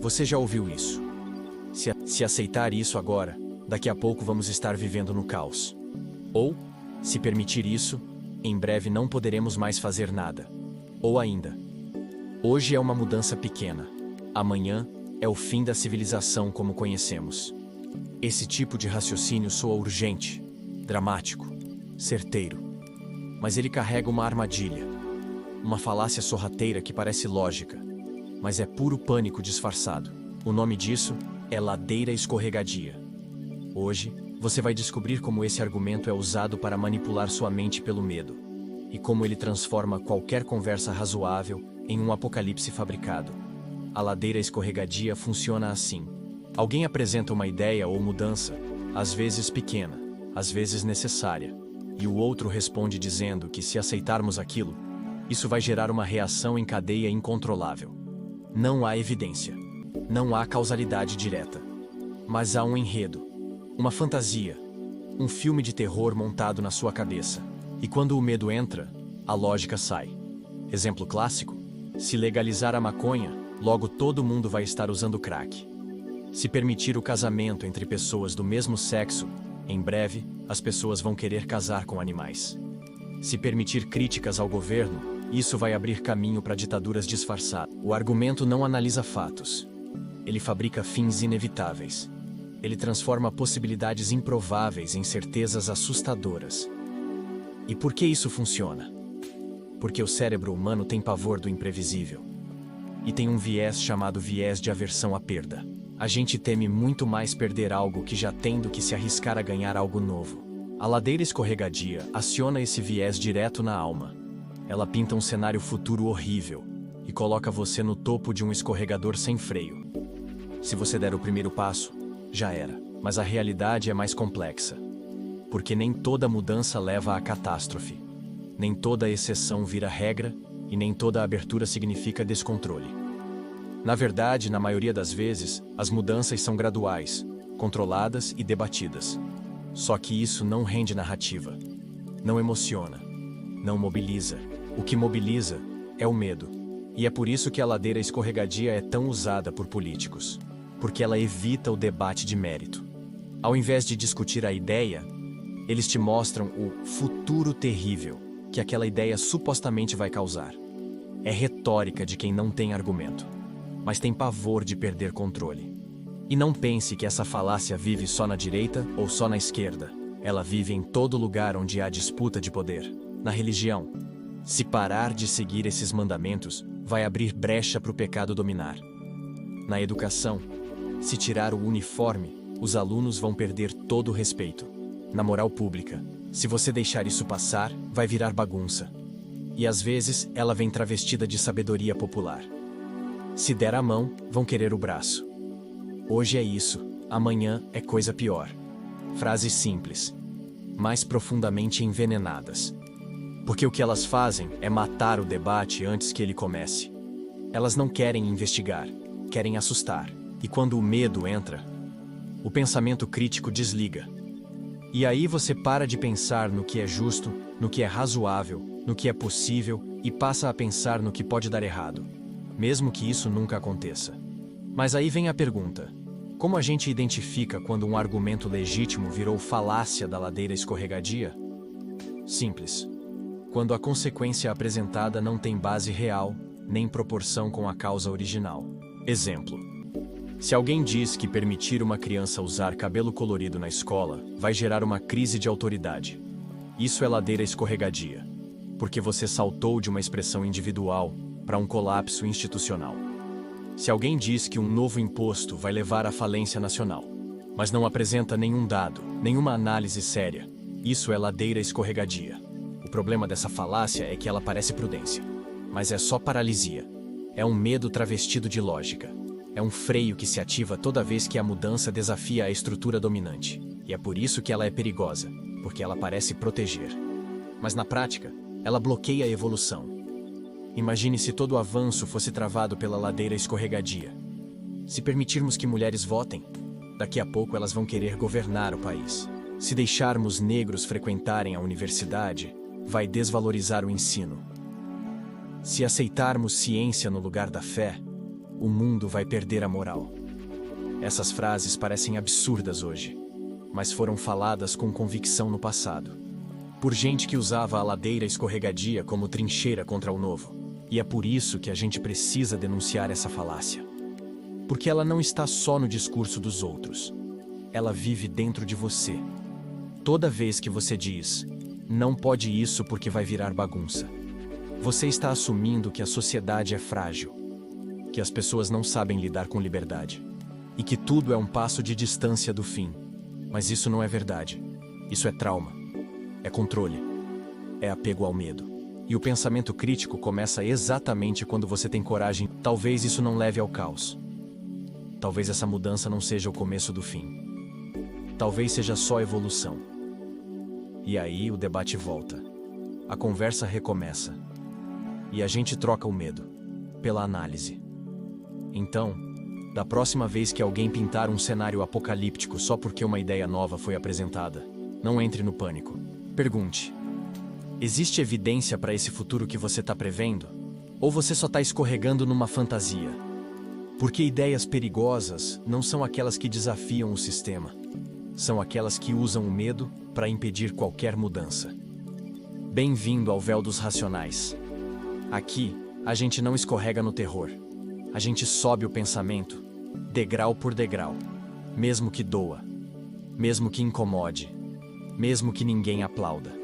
Você já ouviu isso? Se aceitar isso agora, daqui a pouco vamos estar vivendo no caos. Ou, se permitir isso, em breve não poderemos mais fazer nada. Ou ainda, hoje é uma mudança pequena, amanhã é o fim da civilização como conhecemos. Esse tipo de raciocínio soa urgente, dramático, certeiro. Mas ele carrega uma armadilha, uma falácia sorrateira que parece lógica, mas é puro pânico disfarçado. O nome disso é ladeira escorregadia. Hoje, você vai descobrir como esse argumento é usado para manipular sua mente pelo medo, e como ele transforma qualquer conversa razoável em um apocalipse fabricado. A ladeira escorregadia funciona assim. Alguém apresenta uma ideia ou mudança, às vezes pequena, às vezes necessária, e o outro responde dizendo que se aceitarmos aquilo, isso vai gerar uma reação em cadeia incontrolável. Não há evidência. Não há causalidade direta. Mas há um enredo, uma fantasia, um filme de terror montado na sua cabeça. E quando o medo entra, a lógica sai. Exemplo clássico: se legalizar a maconha, logo todo mundo vai estar usando crack. Se permitir o casamento entre pessoas do mesmo sexo, em breve, as pessoas vão querer casar com animais. Se permitir críticas ao governo, isso vai abrir caminho para ditaduras disfarçadas. O argumento não analisa fatos. Ele fabrica fins inevitáveis. Ele transforma possibilidades improváveis em certezas assustadoras. E por que isso funciona? Porque o cérebro humano tem pavor do imprevisível. E tem um viés chamado viés de aversão à perda. A gente teme muito mais perder algo que já tem do que se arriscar a ganhar algo novo. A ladeira escorregadia aciona esse viés direto na alma. Ela pinta um cenário futuro horrível e coloca você no topo de um escorregador sem freio. Se você der o primeiro passo, já era. Mas a realidade é mais complexa. Porque nem toda mudança leva à catástrofe. Nem toda exceção vira regra e nem toda abertura significa descontrole. Na verdade, na maioria das vezes, as mudanças são graduais, controladas e debatidas. Só que isso não rende narrativa, não emociona, não mobiliza. O que mobiliza é o medo. E é por isso que a ladeira escorregadia é tão usada por políticos. Porque ela evita o debate de mérito. Ao invés de discutir a ideia, eles te mostram o futuro terrível que aquela ideia supostamente vai causar. É retórica de quem não tem argumento, mas tem pavor de perder controle. E não pense que essa falácia vive só na direita ou só na esquerda. Ela vive em todo lugar onde há disputa de poder. Na religião. Se parar de seguir esses mandamentos, vai abrir brecha para o pecado dominar. Na educação, se tirar o uniforme, os alunos vão perder todo o respeito. Na moral pública, se você deixar isso passar, vai virar bagunça. E às vezes, ela vem travestida de sabedoria popular. Se der a mão, vão querer o braço. Hoje é isso, amanhã é coisa pior. Frases simples, mais profundamente envenenadas. Porque o que elas fazem é matar o debate antes que ele comece. Elas não querem investigar, querem assustar. E quando o medo entra, o pensamento crítico desliga. E aí você para de pensar no que é justo, no que é razoável, no que é possível e passa a pensar no que pode dar errado, mesmo que isso nunca aconteça. Mas aí vem a pergunta: como a gente identifica quando um argumento legítimo virou falácia da ladeira escorregadia? Simples. Quando a consequência apresentada não tem base real, nem proporção com a causa original. Exemplo. Se alguém diz que permitir uma criança usar cabelo colorido na escola vai gerar uma crise de autoridade, isso é ladeira escorregadia, porque você saltou de uma expressão individual para um colapso institucional. Se alguém diz que um novo imposto vai levar à falência nacional, mas não apresenta nenhum dado, nenhuma análise séria, isso é ladeira escorregadia. O problema dessa falácia é que ela parece prudência, mas é só paralisia. É um medo travestido de lógica. É um freio que se ativa toda vez que a mudança desafia a estrutura dominante. E é por isso que ela é perigosa, porque ela parece proteger. Mas na prática, ela bloqueia a evolução. Imagine se todo o avanço fosse travado pela ladeira escorregadia. Se permitirmos que mulheres votem, daqui a pouco elas vão querer governar o país. Se deixarmos negros frequentarem a universidade, vai desvalorizar o ensino. Se aceitarmos ciência no lugar da fé, o mundo vai perder a moral. Essas frases parecem absurdas hoje, mas foram faladas com convicção no passado, por gente que usava a ladeira escorregadia como trincheira contra o novo. E é por isso que a gente precisa denunciar essa falácia. Porque ela não está só no discurso dos outros. Ela vive dentro de você. Toda vez que você diz, não pode isso porque vai virar bagunça, você está assumindo que a sociedade é frágil, que as pessoas não sabem lidar com liberdade, e que tudo é um passo de distância do fim. Mas isso não é verdade. Isso é trauma. É controle. É apego ao medo. E o pensamento crítico começa exatamente quando você tem coragem. Talvez isso não leve ao caos. Talvez essa mudança não seja o começo do fim. Talvez seja só evolução. E aí o debate volta. A conversa recomeça. E a gente troca o medo pela análise. Então, da próxima vez que alguém pintar um cenário apocalíptico só porque uma ideia nova foi apresentada, não entre no pânico. Pergunte: existe evidência para esse futuro que você está prevendo? Ou você só está escorregando numa fantasia? Porque ideias perigosas não são aquelas que desafiam o sistema. São aquelas que usam o medo para impedir qualquer mudança. Bem-vindo ao véu dos racionais. Aqui, a gente não escorrega no terror. A gente sobe o pensamento, degrau por degrau. Mesmo que doa. Mesmo que incomode. Mesmo que ninguém aplauda.